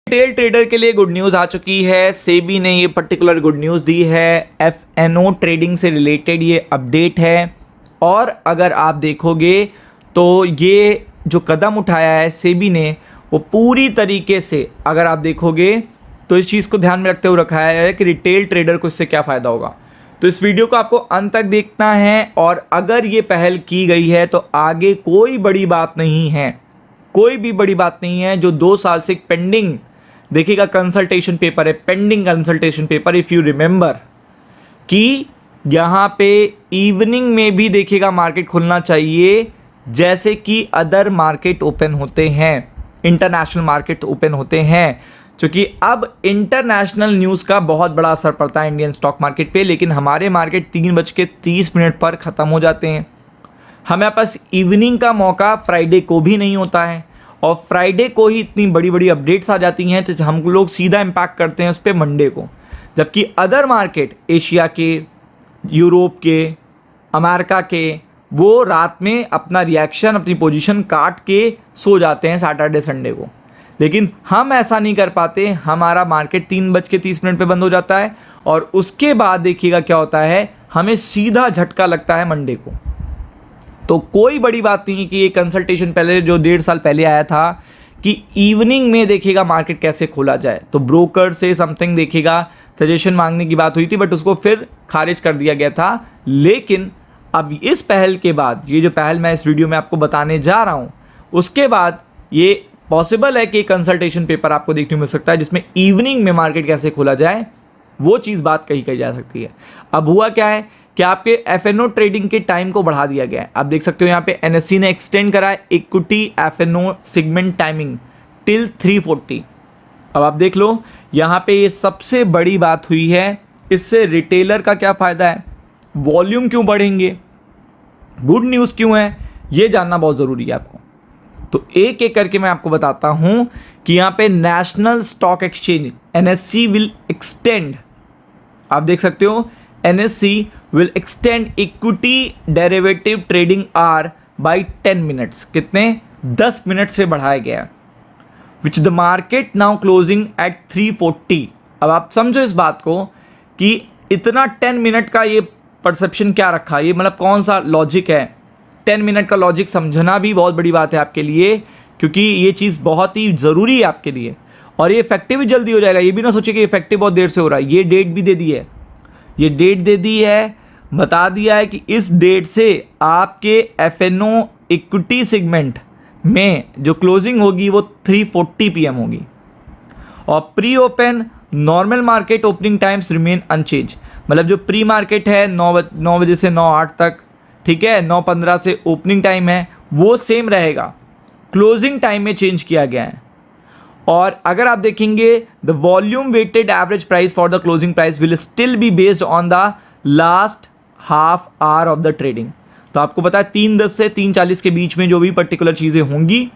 Retail trader के लिए good news आ चुकी है। सेबी ने ये पर्टिकुलर गुड न्यूज़ दी है। एफएनओ ट्रेडिंग से रिलेटेड ये अपडेट है। और अगर आप देखोगे तो ये जो कदम उठाया है सेबी ने वो पूरी तरीके से, अगर आप देखोगे तो इस चीज़ को ध्यान में रखते हुए रखा है कि रिटेल ट्रेडर को इससे क्या फ़ायदा होगा। तो इस वीडियो को आपको अंत तक देखना है। और अगर ये पहल की गई है तो आगे कोई बड़ी बात नहीं है, कोई भी बड़ी बात नहीं है। जो 2 साल से पेंडिंग देखिएगा कंसल्टेशन पेपर है, pending consultation paper, if you remember कि यहाँ पे इवनिंग में भी देखिएगा मार्केट खुलना चाहिए जैसे कि अदर मार्केट ओपन होते हैं, इंटरनेशनल मार्केट ओपन होते हैं। क्योंकि अब इंटरनेशनल न्यूज़ का बहुत बड़ा असर पड़ता है इंडियन स्टॉक मार्केट पे, लेकिन हमारे मार्केट 3:30 पर ख़त्म हो जाते हैं। हमें पास इवनिंग का मौका फ्राइडे को भी नहीं होता है, और फ्राइडे को ही इतनी बड़ी बड़ी अपडेट्स आ जाती हैं तो हम लोग सीधा इम्पैक्ट करते हैं उस पर मंडे को। जबकि अदर मार्केट एशिया के, यूरोप के, अमेरिका के, वो रात में अपना रिएक्शन, अपनी पोजीशन काट के सो जाते हैं सैटरडे संडे को। लेकिन हम ऐसा नहीं कर पाते। हमारा मार्केट 3:30 पे बंद हो जाता है और उसके बाद देखिएगा क्या होता है, हमें सीधा झटका लगता है मंडे को। तो कोई बड़ी बात नहीं है कि ये कंसल्टेशन पहले जो 1.5 साल पहले आया था कि इवनिंग में देखिएगा मार्केट कैसे खोला जाए, तो ब्रोकर से समथिंग देखिएगा सजेशन मांगने की बात हुई थी, बट उसको फिर खारिज कर दिया गया था। लेकिन अब इस पहल के बाद, ये जो पहल मैं इस वीडियो में आपको बताने जा रहा हूँ, उसके बाद ये पॉसिबल है कि कंसल्टेशन पेपर आपको देखने को मिल सकता है जिसमें इवनिंग में मार्केट कैसे खोला जाए वो चीज़ बात कही जा सकती है। अब हुआ क्या है कि आपके एफएनओ ट्रेडिंग के टाइम को बढ़ा दिया गया है। आप देख सकते हो यहाँ पे एनएससी ने एक्सटेंड करा है equity FnO segment timing till 3:40। अब आप देख लो यहाँ पे ये सबसे बड़ी बात हुई है। इससे रिटेलर का क्या फ़ायदा है, वॉल्यूम क्यों बढ़ेंगे, गुड न्यूज़ क्यों है, ये जानना बहुत ज़रूरी है आपको। तो एक एक करके मैं आपको बताता हूँ कि यहाँ पे national stock exchange NSC will extend, आप देख सकते हो NSE will extend equity derivative trading hour by 10 minutes। कितने? 10 मिनट से बढ़ाया गया, which the market now closing at 3:40। अब आप समझो इस बात को कि इतना 10 मिनट का ये परसेप्शन क्या रखा, ये मतलब कौन सा लॉजिक है। 10 मिनट का लॉजिक समझना भी बहुत बड़ी बात है आपके लिए, क्योंकि ये चीज़ बहुत ही ज़रूरी है आपके लिए। और ये इफेक्टिव भी जल्दी हो जाएगा। ये भी ना सोचिए कि इफेक्टिव बहुत देर से हो रहा है। ये डेट भी दे दी है, ये डेट दे दी है, बता दिया है कि इस डेट से आपके एफएनओ इक्विटी सेगमेंट में जो क्लोजिंग होगी वो 3:40 PM होगी। और pre open normal market opening times remain unchange, मतलब जो प्री मार्केट है 9 बजे से 9:08 तक, ठीक है, 9:15 से ओपनिंग टाइम है वो सेम रहेगा, क्लोजिंग टाइम में चेंज किया गया है। और अगर आप देखेंगे the volume weighted average price for the closing price will still be based on the last half hour of the trading. तो आपको पता है 3:10 से 3:40 के बीच में जो भी पर्टिकुलर चीज़ें होंगी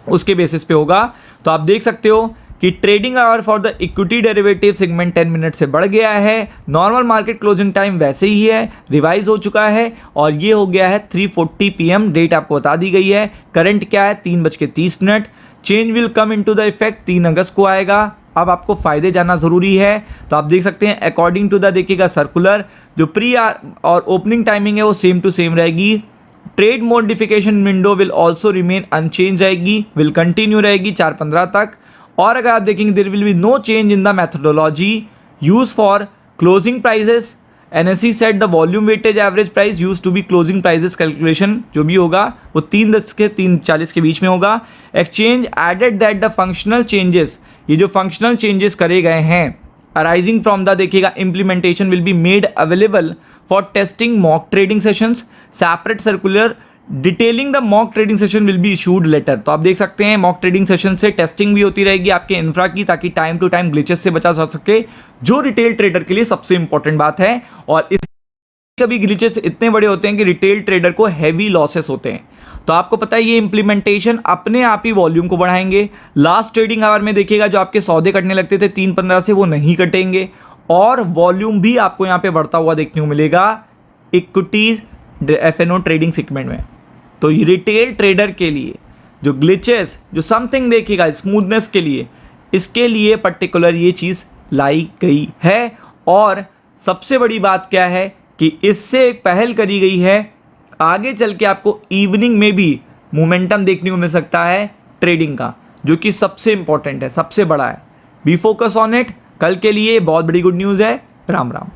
उसके बेसिस पे होगा। तो आप देख सकते हो कि trading hour for the equity derivative segment 10 minute से बढ़ गया है। नॉर्मल मार्केट क्लोजिंग टाइम वैसे ही है, रिवाइज हो चुका है और ये हो गया है 3:40 PM। डेट आपको बता दी गई है। करंट क्या है 3:30। Change will come into the effect 3 अगस्त को आएगा। अब आपको फ़ायदे जानना ज़रूरी है, तो आप देख सकते हैं अकॉर्डिंग टू द देखिएगा सर्कुलर, जो प्री और ओपनिंग टाइमिंग है वो सेम टू सेम रहेगी। Trade modification window will also remain unchange रहेगी, विल कंटिन्यू रहेगी 4:15 तक। और अगर आप देखेंगे there will be no change in the methodology use for closing prices. NSE set the volume weightage average price use to be closing prices calculation, जो भी होगा वो 3:10 के 3:40 के बीच में होगा। Exchange added that the functional changes, ये जो फंक्शनल चेंजेस करे गए हैं अराइजिंग फ्रॉम द देखिएगा implementation will be made available for testing mock trading sessions. Separate circular detailing the mock trading session will be issued later. तो आप देख सकते हैं मॉक ट्रेडिंग सेशन से टेस्टिंग भी होती रहेगी आपके इंफ्रा की, ताकि टाइम टू टाइम ग्लिचेस से बचा जा सके, जो रिटेल ट्रेडर के लिए सबसे इंपॉर्टेंट बात है। और इस कभी ग्लिचेस इतने बड़े होते हैं कि रिटेल ट्रेडर को हैवी लॉसेस होते हैं। तो आपको पता है ये इंप्लीमेंटेशन अपने आप ही वॉल्यूम को बढ़ाएंगे। लास्ट ट्रेडिंग आवर में देखिएगा जो आपके सौदे कटने लगते थे 3:15 से, वो नहीं कटेंगे और वॉल्यूम भी आपको यहाँ पे बढ़ता हुआ देखने को मिलेगा इक्विटीज एफएनओ ट्रेडिंग सेगमेंट में। तो ये रिटेल ट्रेडर के लिए जो ग्लिचेस, जो समथिंग देखिएगा स्मूथनेस के लिए इसके लिए पर्टिकुलर ये चीज़ लाई गई है। और सबसे बड़ी बात क्या है कि इससे एक पहल करी गई है, आगे चल के आपको इवनिंग में भी मोमेंटम देखने को मिल सकता है ट्रेडिंग का, जो कि सबसे इंपॉर्टेंट है, सबसे बड़ा है। B focus on it. कल के लिए बहुत बड़ी गुड न्यूज़ है। राम राम।